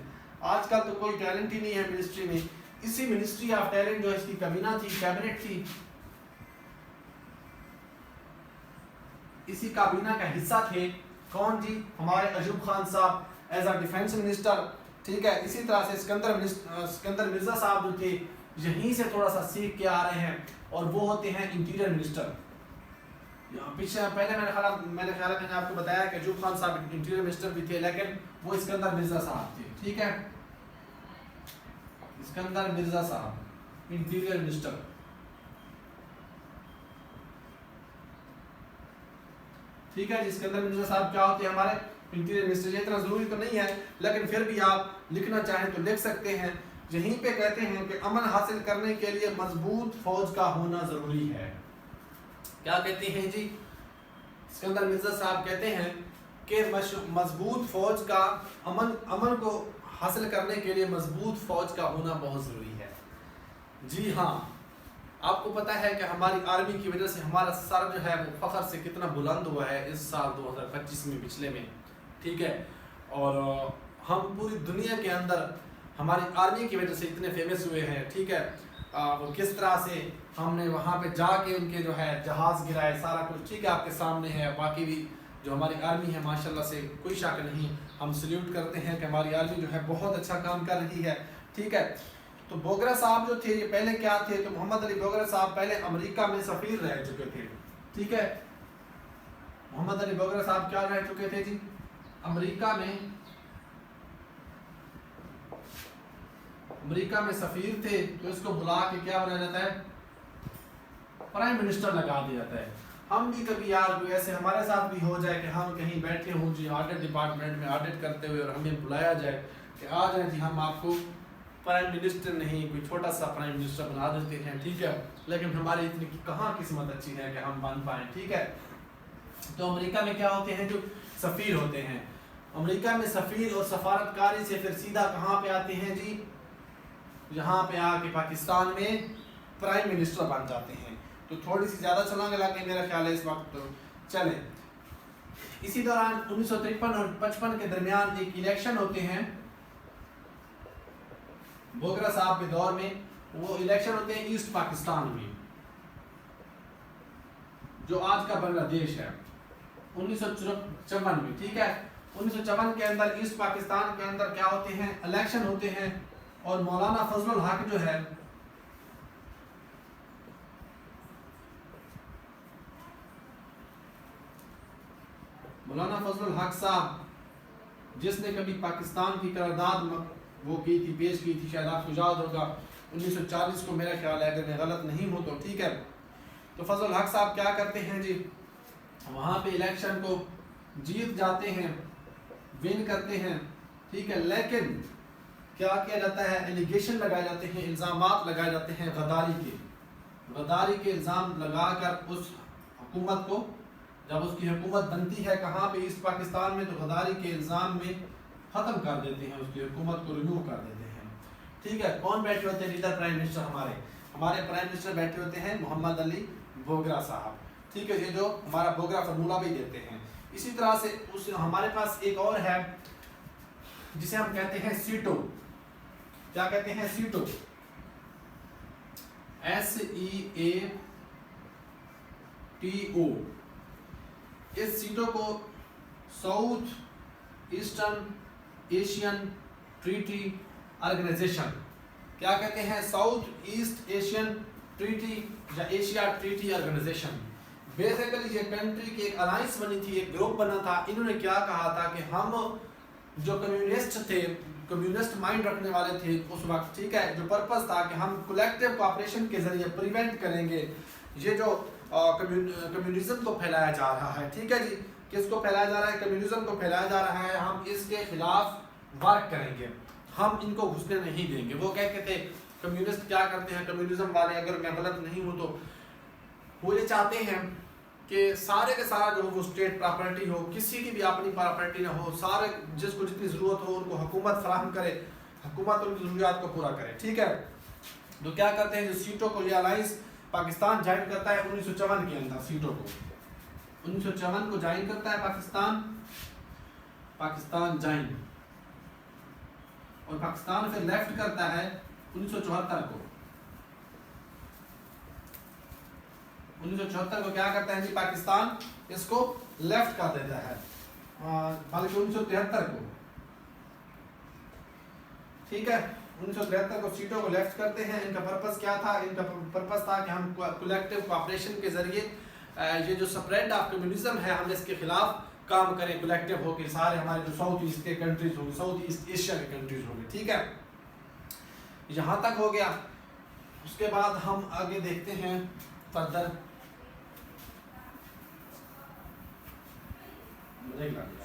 आजकल तो कोई टैलेंट ही नहीं है मिनिस्ट्री में। इसी मिनिस्ट्री ऑफ टैलेंट जो इसकी कमीना थी, कैबिनेट थी, इसी काबीना का हिस्सा थे कौन जी? हमारे अयूब खान साहब एज अ डिफेंस मिनिस्टर, ठीक है। इसी तरह से सिकंदर मिर्जा साहब जो थे यहीं से थोड़ा सा सीख के आ रहे हैं और वो होते हैं इंटीरियर मिनिस्टर। पीछे पहले मैंने आपको बताया कि अयूब खान साहब इंटीरियर मिनिस्टर भी थे, लेकिन वो सिकंदर मिर्जा साहब थे, ठीक है। सिकंदर मिर्जा साहब इंटीरियर मिनिस्टर, ठीक है, जिसके अंदर मिर्जा साहब क्या होते हैं हमारे इंटीरियर मिनिस्टर। इतना जरूरी तो नहीं है, लेकिन फिर भी आप लिखना चाहें तो लिख सकते हैं। यहीं पे कहते हैं कि अमन हासिल करने के लिए मजबूत फौज का होना जरूरी है। क्या कहते हैं जी, इसके अंदर मिर्जा साहब कहते हैं कि मजबूत फौज का अमन को हासिल करने के लिए मजबूत फौज का होना बहुत जरूरी है। जी हाँ, आपको पता है कि हमारी आर्मी की वजह से हमारा सर जो है वो फख्र से कितना बुलंद हुआ है इस साल 2025 में, पिछले में, ठीक है। और हम पूरी दुनिया के अंदर हमारी आर्मी की वजह से इतने फेमस हुए हैं, ठीक है। वो किस तरह से हमने वहाँ पे जाके उनके जो है जहाज़ गिराए, सारा कुछ ठीक है आपके सामने है। बाकी भी जो हमारी आर्मी है माशाल्लाह से कोई शक नहीं, हम सल्यूट करते हैं कि हमारी आर्मी जो है बहुत अच्छा काम कर रही है, ठीक है। तो बोगरा साहब जो थे ये पहले क्या थे, तो मोहम्मद अली बोगरा साहब पहले अमेरिका में सफ़ीर रह चुके थे, ठीक है। मोहम्मद अली बोगरा साहब क्या रह चुके थे जी, अमेरिका में सफ़ीर थे। तो इसको बुला के क्या बनाया जाता है, प्राइम मिनिस्टर लगा दिया जाता है। हम भी कभी यार कोई ऐसे हमारे साथ भी हो जाए कि हम कहीं बैठे हों जी ऑडिट डिपार्टमेंट में ऑडिट करते हुए और हमें बुलाया जाए कि आ जाए जी हम आपको प्राइम मिनिस्टर नहीं कोई छोटा सा प्राइम मिनिस्टर बना देते हैं, ठीक है। लेकिन हमारी इतनी कहाँ किस्मत अच्छी है कि हम बन पाएँ, ठीक है। तो अमेरिका में क्या होते हैं, जो सफ़ीर होते हैं, अमेरिका में सफ़ीर और सफारतकारी से फिर सीधा कहाँ पे आते हैं जी, यहाँ पे आके पाकिस्तान में प्राइम मिनिस्टर बन जाते हैं। तो थोड़ी सी ज़्यादा छलांग लगा मेरा ख्याल है इस वक्त। तो चले, इसी दौरान 1953 और 55 के दरमियान एक इलेक्शन होते हैं बोगरा साहब के दौर में। वो इलेक्शन होते हैं ईस्ट पाकिस्तान में, जो आज का बांग्लादेश है, 1954 में, ठीक है। 1954 के अंदर ईस्ट पाकिस्तान के अंदर क्या होते हैं, इलेक्शन होते हैं। और मौलाना फजलुल हक जो है मौलाना फजलुल हक साहब जिसने कभी पाकिस्तान की करारदाद वो की थी, पेश की थी, शायद आपको याद होगा 1940 को मेरा ख्याल है, अगर मैं गलत नहीं हूँ तो, ठीक है। तो फजलुल हक साहब क्या करते हैं जी, वहाँ पे इलेक्शन को जीत जाते हैं, विन करते हैं, ठीक है। लेकिन क्या किया जाता है, एलिगेशन लगाए जाते हैं, इल्ज़ामात लगाए जाते हैं गद्दारी के इल्ज़ाम लगाकर उस हुकूमत को, जब उसकी हुकूमत बनती है कहाँ पे, ईस्ट पाकिस्तान में, तो गद्दारी के इल्ज़ाम में ख़त्म कर देते हैं, उसकी हुकूमत को रिमूव कर देते हैं, ठीक है। कौन बैठे होते हैं लीडर प्राइम मिनिस्टर, हमारे प्राइम मिनिस्टर बैठे होते हैं मोहम्मद अली बोगरा साहब, ठीक है। ये जो हमारा बोगरा फार्मूला भी देते हैं। इसी तरह से उस हमारे पास एक और है जिसे हम कहते हैं सीटो। क्या कहते हैं, सीटो, SEATO। इस सीटो को South Eastern Asian Treaty Organisation, क्या कहते हैं, साउथ ईस्ट एशियन ट्रीटी या एशिया ट्रीटी ऑर्गेनाइजेशन। बेसिकली ये कंट्री की एक अलायंस बनी थी, एक ग्रुप बना था। इन्होंने क्या कहा था कि हम जो कम्युनिस्ट थे, कम्युनिस्ट माइंड रखने वाले थे उस वक्त, ठीक है, जो पर्पस था कि हम कलेक्टिव कोऑपरेशन के जरिए प्रिवेंट करेंगे ये जो कम्युनिज्म को फैलाया जा रहा है, ठीक है जी। किसको फैलाया जा रहा है, कम्युनिज्म को फैलाया जा रहा है। हम इसके खिलाफ वर्क करेंगे, हम इनको घुसने नहीं देंगे। वो कहते थे कम्युनिस्ट क्या करते हैं, कम्युनिज्म वाले, अगर मैं गलत नहीं हूँ तो वो ये चाहते हैं कि सारे के सारा जो वो स्टेट प्रॉपर्टी हो, किसी की भी अपनी प्रॉपर्टी ना हो, सारे जिसको जितनी ज़रूरत हो उनको हुकूमत फराहम करे, हुकूमत उनकी ज़रूरियात को पूरा करे, ठीक है। तो क्या करते हैं, जो सीटों को ये अलायंस पाकिस्तान ज्वाइन करता है 1954 के अंदर, सीटों को 1954 को ज्वाइन करता है पाकिस्तान ज्वाइन, और पाकिस्तान फिर लेफ्ट करता है 1974 को। 1974 को क्या करता है जी, पाकिस्तान इसको लेफ्ट कर देता है, बल्कि 1973 को, ठीक है। 1973 को सीटों को लेफ्ट करते हैं। इनका पर्पस क्या था, इनका पर्पस था कि हम कलेक्टिव कोऑपरेशन के जरिए ये जो स्प्रेड ऑफ कम्युनिज्म है हम इसके खिलाफ काम करें, कलेक्टिव होकर सारे हमारे जो साउथ ईस्ट के कंट्रीज होंगे, साउथ ईस्ट एशिया के कंट्रीज होंगे, ठीक है। यहाँ तक हो गया। उसके बाद हम आगे देखते हैं फर्दर। रेगुलर